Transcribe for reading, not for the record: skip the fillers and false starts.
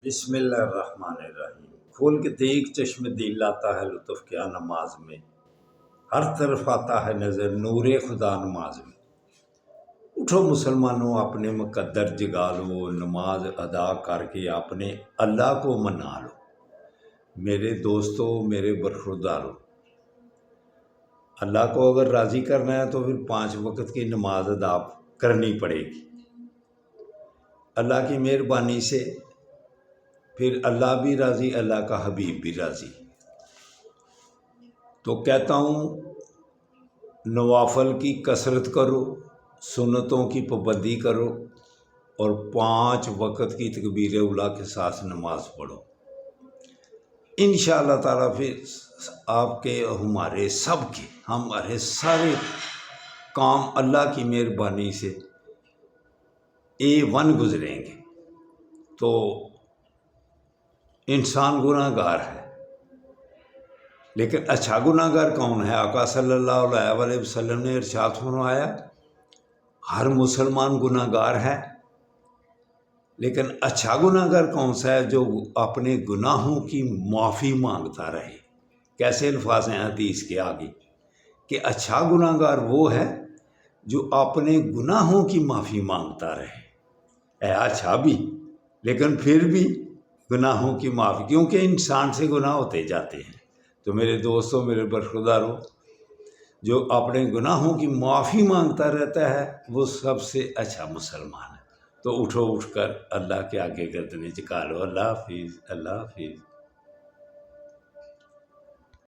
بسم اللہ الرحمن الرحیم۔ کھول کے دیکھ چشم دل لاتا ہے لطف کیا نماز میں، ہر طرف آتا ہے نظر نور خدا نماز میں۔ اٹھو مسلمانوں اپنے مقدر جگا لو، نماز ادا کر کے اپنے اللہ کو منا لو۔ میرے دوستو، میرے برخوردارو، اللہ کو اگر راضی کرنا ہے تو پھر 5 وقت کی نماز ادا کرنی پڑے گی۔ اللہ کی مہربانی سے پھر اللہ بھی راضی، اللہ کا حبیب بھی راضی۔ تو کہتا ہوں نوافل کی کثرت کرو، سنتوں کی پابندی کرو، اور 5 وقت کی تکبیر اولیٰ کے ساتھ نماز پڑھو۔ انشاءاللہ تعالیٰ پھر آپ کے ہمارے سارے کام اللہ کی مہربانی سے A1 گزریں گے۔ تو انسان گناہ گار ہے، لیکن اچھا گناہ گار کون ہے؟ آقا صلی اللہ علیہ وسلم نے ارشاد فرمایا ہر مسلمان گناہ گار ہے، لیکن اچھا گناہ گار کون سا ہے؟ جو اپنے گناہوں کی معافی مانگتا رہے۔ کیسے الفاظ ہیں حدیث کے آگے کہ اچھا گناہ گار وہ ہے جو اپنے گناہوں کی معافی مانگتا رہے۔ اچھا بھی، لیکن پھر بھی گناہوں کی معافی، کیونکہ انسان سے گناہ ہوتے جاتے ہیں۔ تو میرے دوستوں، میرے برخورداروں، جو اپنے گناہوں کی معافی مانگتا رہتا ہے وہ سب سے اچھا مسلمان ہے۔ تو اٹھو، اٹھ کر اللہ کے آگے گردنیں جھکا لو۔ اللہ حافظ، اللہ حافظ۔